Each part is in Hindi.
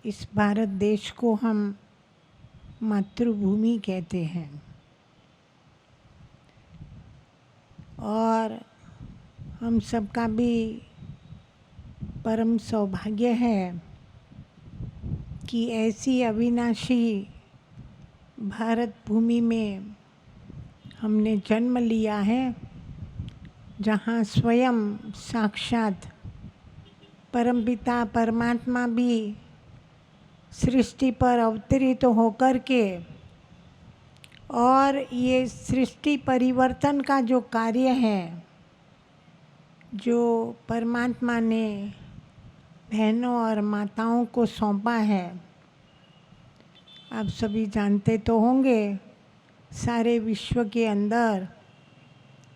इस भारत देश को हम मातृभूमि कहते हैं और हम सबका भी परम सौभाग्य है कि ऐसी अविनाशी भारत भूमि में हमने जन्म लिया है जहाँ स्वयं साक्षात परमपिता परमात्मा भी सृष्टि पर अवतरित होकर के और ये सृष्टि परिवर्तन का जो कार्य है जो परमात्मा ने बहनों और माताओं को सौंपा है, आप सभी जानते तो होंगे सारे विश्व के अंदर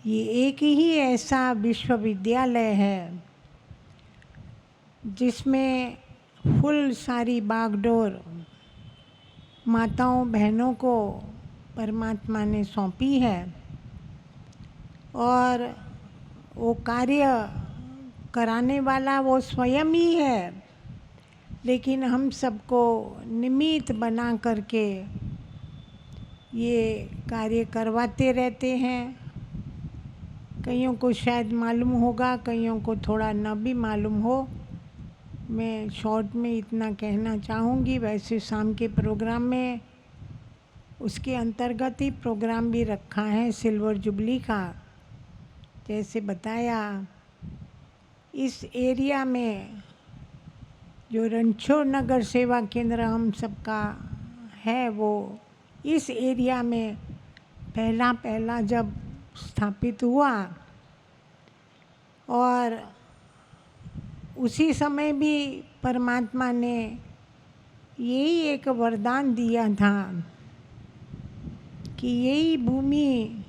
ये एक ही ऐसा विश्वविद्यालय है जिसमें फुल सारी बागडोर माताओं बहनों को परमात्मा ने सौंपी है और वो कार्य कराने वाला वो स्वयं ही है, लेकिन हम सबको निमित्त बना करके ये कार्य करवाते रहते हैं। कईयों को शायद मालूम होगा, कईयों को थोड़ा न भी मालूम हो। मैं शॉर्ट में इतना कहना चाहूँगी। वैसे शाम के प्रोग्राम में उसके अंतर्गत ही प्रोग्राम भी रखा है सिल्वर जुबली का। जैसे बताया, इस एरिया में जो रणछोड़ नगर सेवा केंद्र हम सबका है, वो इस एरिया में पहला जब स्थापित हुआ और उसी समय भी परमात्मा ने यही एक वरदान दिया था कि यही भूमि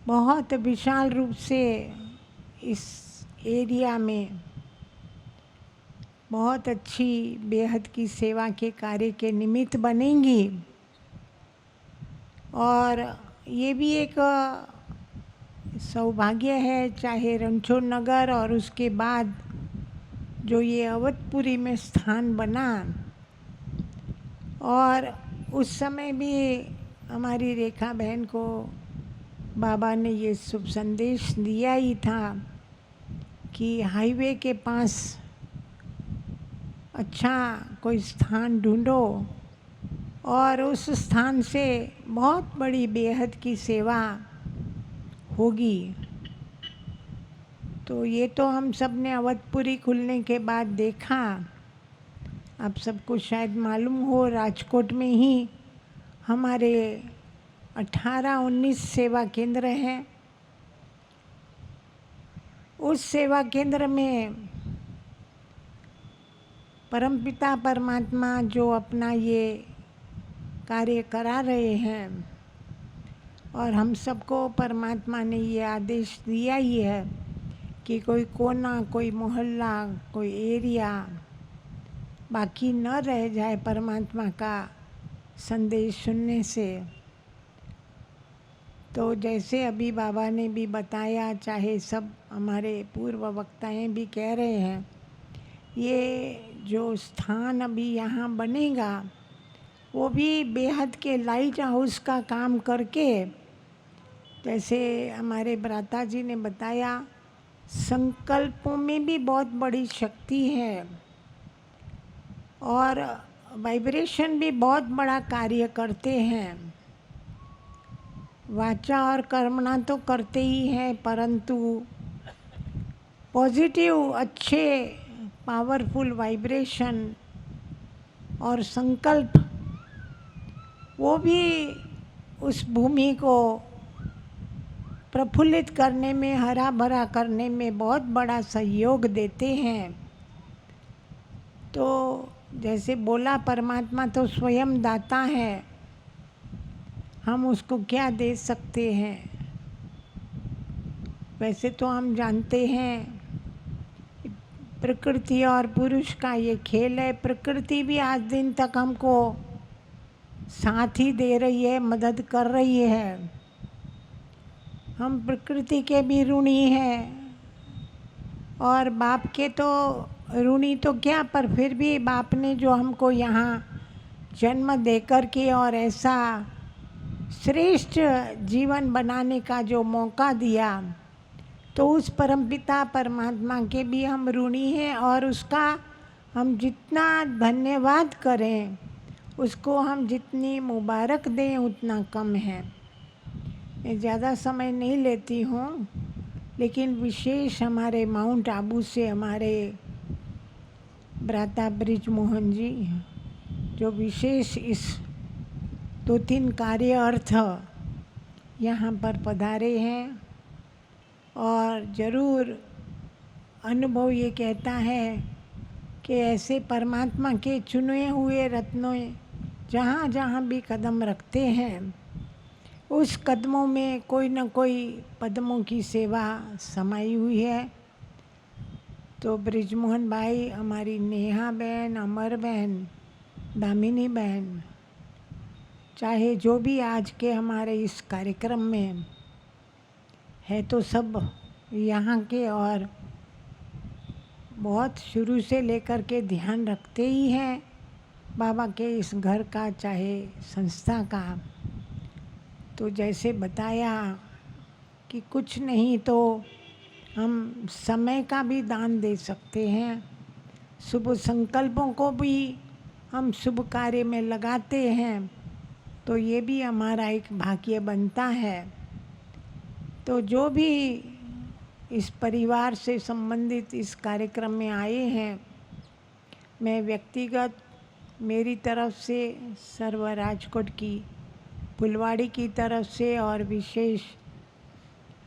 बहुत विशाल रूप से इस एरिया में बहुत अच्छी बेहद की सेवा के कार्य के निमित्त बनेंगी। और ये भी एक सौभाग्य है, चाहे रणछोड़ नगर और उसके बाद जो ये अवधपुरी में स्थान बना। और उस समय भी हमारी रेखा बहन को बाबा ने ये शुभ संदेश दिया ही था कि हाईवे के पास अच्छा कोई स्थान ढूंढो और उस स्थान से बहुत बड़ी बेहद की सेवा होगी। तो ये तो हम सब ने अवधपुरी खुलने के बाद देखा। आप सबको शायद मालूम हो, राजकोट में ही हमारे 18-19 सेवा केंद्र हैं। उस सेवा केंद्र में परमपिता परमात्मा जो अपना ये कार्य करा रहे हैं और हम सबको परमात्मा ने ये आदेश दिया ही है कि कोई कोना, कोई मोहल्ला, कोई एरिया बाकी न रह जाए परमात्मा का संदेश सुनने से। तो जैसे अभी बाबा ने भी बताया, चाहे सब हमारे पूर्व वक्ताएं भी कह रहे हैं, ये जो स्थान अभी यहाँ बनेगा वो भी बेहद के लाइट हाउस का काम करके, जैसे हमारे भ्राता जी ने बताया, संकल्पों में भी बहुत बड़ी शक्ति है और वाइब्रेशन भी बहुत बड़ा कार्य करते हैं। वाचा और कर्मणा तो करते ही हैं, परंतु पॉजिटिव अच्छे पावरफुल वाइब्रेशन और संकल्प वो भी उस भूमि को प्रफुल्लित करने में, हरा भरा करने में बहुत बड़ा सहयोग देते हैं। तो जैसे बोला, परमात्मा तो स्वयं दाता है, हम उसको क्या दे सकते हैं। वैसे तो हम जानते हैं प्रकृति और पुरुष का ये खेल है। प्रकृति भी आज दिन तक हमको साथ ही दे रही है, मदद कर रही है। हम प्रकृति के भी ऋणी हैं और बाप के तो ऋणी तो क्या, पर फिर भी बाप ने जो हमको यहाँ जन्म देकर के और ऐसा श्रेष्ठ जीवन बनाने का जो मौका दिया, तो उस परमपिता परमात्मा के भी हम ऋणी हैं। और उसका हम जितना धन्यवाद करें, उसको हम जितनी मुबारक दें, उतना कम है। मैं ज़्यादा समय नहीं लेती हूँ, लेकिन विशेष हमारे माउंट आबू से हमारे भ्राता ब्रिजमोहन जी, जो विशेष इस 2-3 कार्य अर्थ यहाँ पर पधारे हैं, और ज़रूर अनुभव ये कहता है कि ऐसे परमात्मा के चुने हुए रत्नों जहाँ जहाँ भी कदम रखते हैं, उस कदमों में कोई न कोई पद्मों की सेवा समाई हुई है। तो ब्रिजमोहन भाई, हमारी नेहा बहन, अमर बहन, दामिनी बहन, चाहे जो भी आज के हमारे इस कार्यक्रम में है, तो सब यहाँ के और बहुत शुरू से लेकर के ध्यान रखते ही हैं बाबा के इस घर का, चाहे संस्था का। तो जैसे बताया कि कुछ नहीं तो हम समय का भी दान दे सकते हैं, शुभ संकल्पों को भी हम शुभ कार्य में लगाते हैं, तो ये भी हमारा एक भाग्य बनता है। तो जो भी इस परिवार से संबंधित इस कार्यक्रम में आए हैं, मैं व्यक्तिगत मेरी तरफ से, सर्व राजकोट की फुलवाड़ी की तरफ से, और विशेष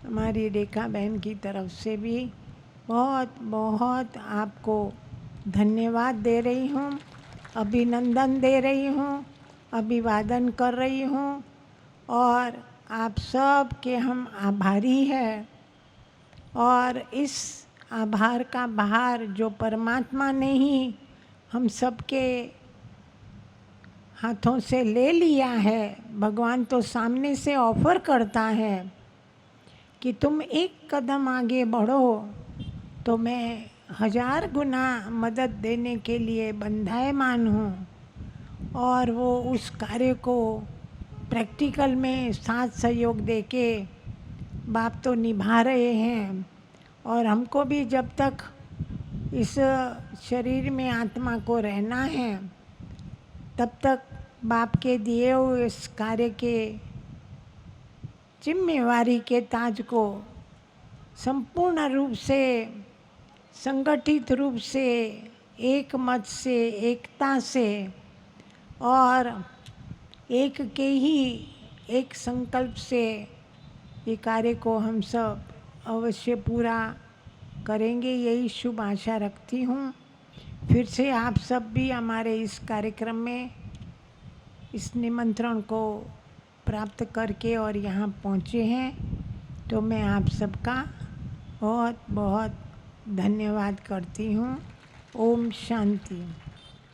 हमारी रेखा बहन की तरफ से भी बहुत बहुत आपको धन्यवाद दे रही हूँ, अभिनंदन दे रही हूँ, अभिवादन कर रही हूँ। और आप सब के हम आभारी हैं, और इस आभार का भार जो परमात्मा ने ही हम सबके हाथों से ले लिया है, भगवान तो सामने से ऑफर करता है कि तुम एक कदम आगे बढ़ो तो मैं 1000 गुना मदद देने के लिए बंधायमान हूँ। और वो उस कार्य को प्रैक्टिकल में साथ सहयोग देके बाप तो निभा रहे हैं, और हमको भी जब तक इस शरीर में आत्मा को रहना है, तब तक बाप के दिए हुए इस कार्य के जिम्मेवारी के ताज को संपूर्ण रूप से, संगठित रूप से, एक मत से, एकता से, और एक के ही एक संकल्प से ये कार्य को हम सब अवश्य पूरा करेंगे, यही शुभ आशा रखती हूँ। फिर से आप सब भी हमारे इस कार्यक्रम में इस निमंत्रण को प्राप्त करके और यहाँ पहुँचे हैं, तो मैं आप सबका बहुत बहुत धन्यवाद करती हूँ। ओम शांति।